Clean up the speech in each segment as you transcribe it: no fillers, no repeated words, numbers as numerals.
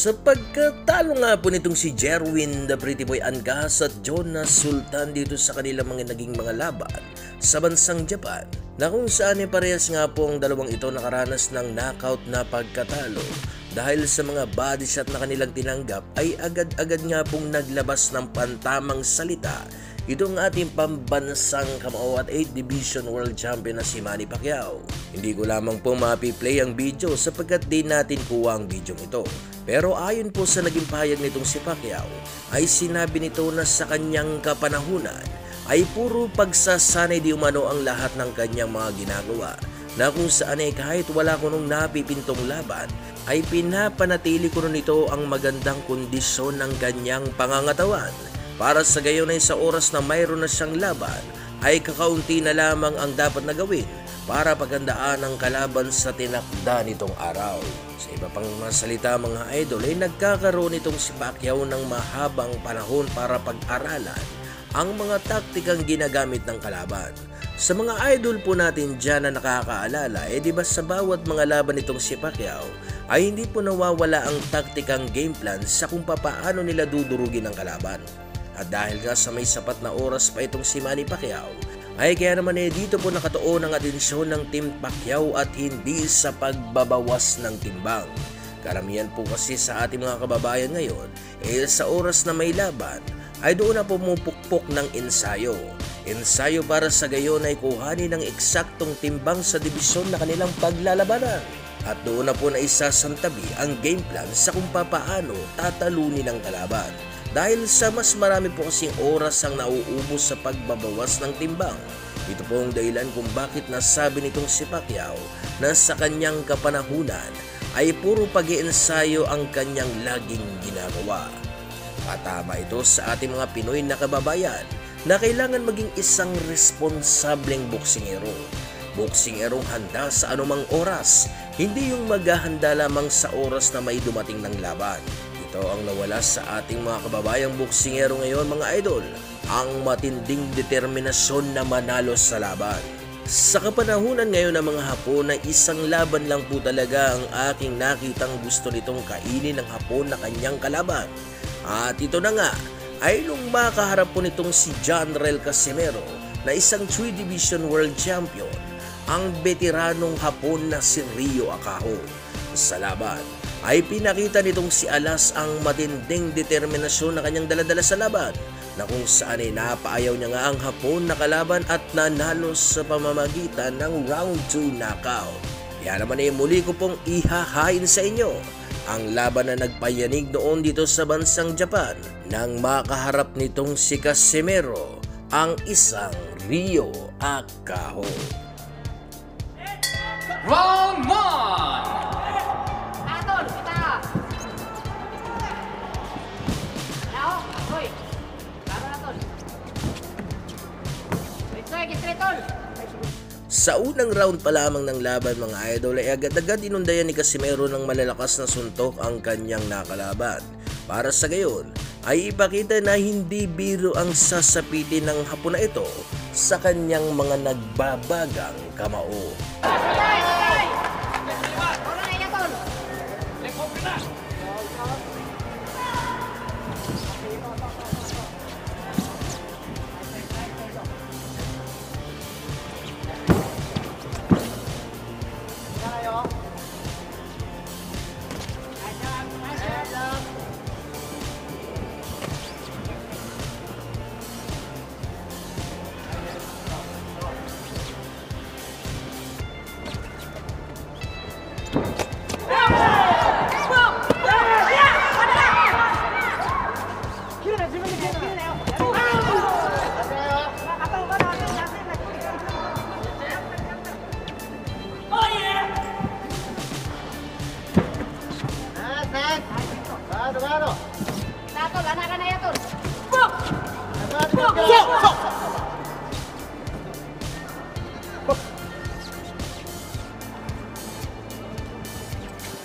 Sa pagkatalo nga po nitong si Jerwin the Pretty Boy Angas at Jonas Sultan dito sa kanilang mga naging mga laban sa bansang Japan, na kung saan parehas nga po ang dalawang ito nakaranas ng knockout na pagkatalo. Dahil sa mga body shot na kanilang tinanggap ay agad-agad nga pong naglabas ng pantamang salita itong ating pambansang kamao at 8th Division World Champion na si Manny Pacquiao. Hindi ko lamang po mapi-play ang video sapagkat di natin kuha ang video ito. Pero ayon po sa naging pahayag nitong si Pacquiao, ay sinabi nito na sa kanyang kapanahunan ay puro pagsasanay di umano ang lahat ng kanyang mga ginagawa, na kung saan ay kahit wala ko nung napipintong laban ay pinapanatili ko nito ang magandang kondisyon ng kanyang pangangatawan. Para sa gayon ay sa oras na mayroon na siyang laban ay kakaunti na lamang ang dapat na gawin para paghandaan ang kalaban sa tinakda nitong araw. Sa iba pang mga salita mga idol ay nagkakaroon itong si Pacquiao ng mahabang panahon para pag-aralan ang mga taktikang ginagamit ng kalaban. Sa mga idol po natin dyan na nakakaalala, diba sa bawat mga laban nitong si Pacquiao ay hindi po nawawala ang taktikang game plan sa kung paano nila dudurugin ang kalaban. At dahil nga sa may sapat na oras pa itong si Manny Pacquiao, ay kaya naman dito po nakatuon ang atensyon ng Team Pacquiao at hindi sa pagbabawas ng timbang. Karamihan po kasi sa ating mga kababayan ngayon, sa oras na may laban, ay doon na pumupukpok ng ensayo. Ensayo para sa gayon ay kuhanin ng eksaktong timbang sa dibisyon na kanilang paglalabanan. At doon na po na isasantabi ang game plan sa kung paano tatalunin ang kalaban. Dahil sa mas marami po kasing oras ang nauubos sa pagbabawas ng timbang. Ito po ang dahilan kung bakit nasabi nitong si Pacquiao na sa kanyang kapanahunan ay puro pag-iensayo ang kanyang laging ginagawa. At tama ito sa ating mga Pinoy na kababayan na kailangan maging isang responsableng boksingero. Boksingerong handa sa anumang oras, hindi yung maghahanda lamang sa oras na may dumating ng laban. Ito ang nawala sa ating mga kababayang boksingero ngayon mga idol, ang matinding determinasyon na manalo sa laban. Sa kapanahunan ngayon ng mga Hapon na isang laban lang po talaga ang aking nakitang gusto nitong kainin ng Hapon na kanyang kalaban. At ito na nga ay nung makaharap po nitong si Jonrel Casimero na isang 3 Division World Champion, ang veteranong Hapon na si Ryo Akaho. Sa laban ay pinakita nitong si Alas ang matinding determinasyon na kanyang daladala sa laban, na kung saan ay napaayaw niya nga ang Hapon na kalaban at nanalo sa pamamagitan ng round 2 knockout. Kaya naman ay muli ko pong ihahain sa inyo ang laban na nagpayanig noon dito sa bansang Japan nang makaharap nitong si Casimero, ang isang Ryo Akaho. Round 1! Sa unang round pa lamang ng laban mga idol ay agad-agad inundayan ni Casimero ng malalakas na suntok ang kanyang nakalaban. Para sa gayon ay ipakita na hindi biro ang sasapitin ng Hapon na ito sa kanyang mga nagbabagang kamao.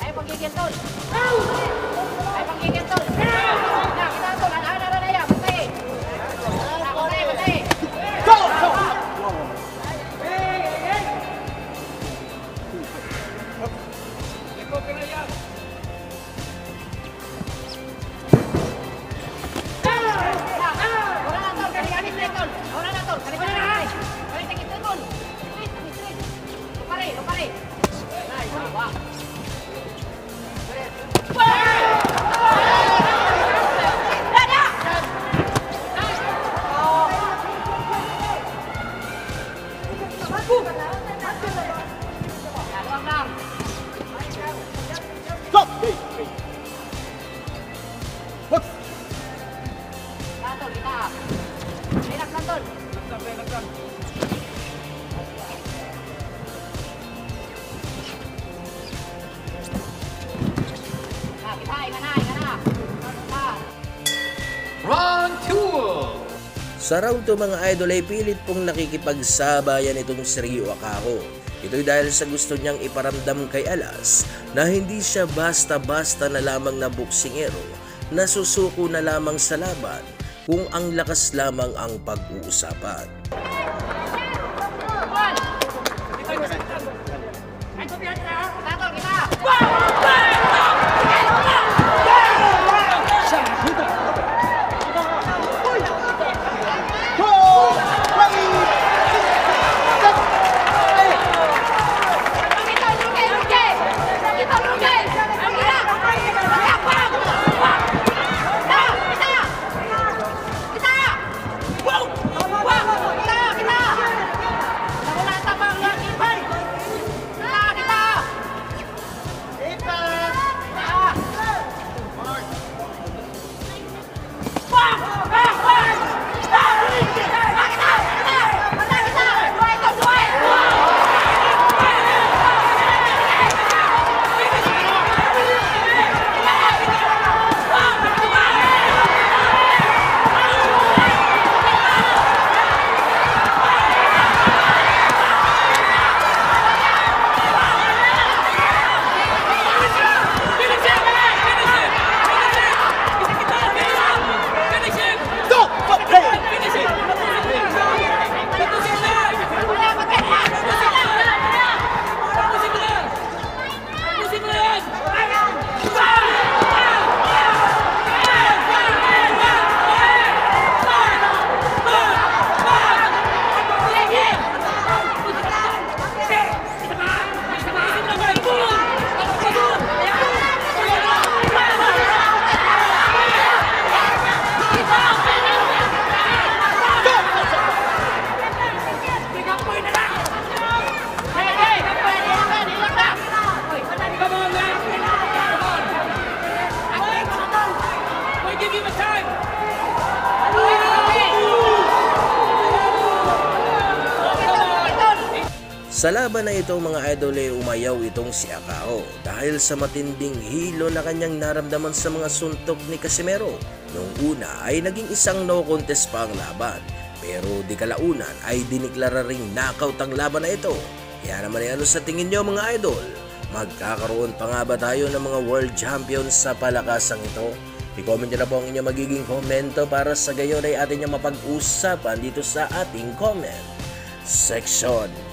Ay panggigil tol. Ay panggigil tol. Na kita tol ana na ya, patay. Patay, patay. Go! Go! Patay! Wah! Santol, kita. Enak, Santol. Nah, kita, ingat na. Kita. Round 2. Sa round 2 mga idol ay pilit pong nakikipagsabayan itong si Ryu Akaho. Ito'y dahil sa gusto niyang iparamdam kay Alas na hindi siya basta-basta na lamang na boksingero na susuko na lamang sa laban kung ang lakas lamang ang pag-uusapan. Santol, kita. Sa laban na ito mga idol ay umayaw itong si Akaho dahil sa matinding hilo na kanyang naramdaman sa mga suntok ni Casimero. Noong una ay naging isang no contest pa ang laban, pero di kalaunan ay diniklara ring knockout ang laban na ito. Kaya naman ay ano sa tingin nyo mga idol? Magkakaroon pa nga ba tayo ng mga world champions sa palakasang ito? I-comment nyo na po ang inyong magiging komento para sa gayon ay atin nyo mapag-usapan dito sa ating comment section.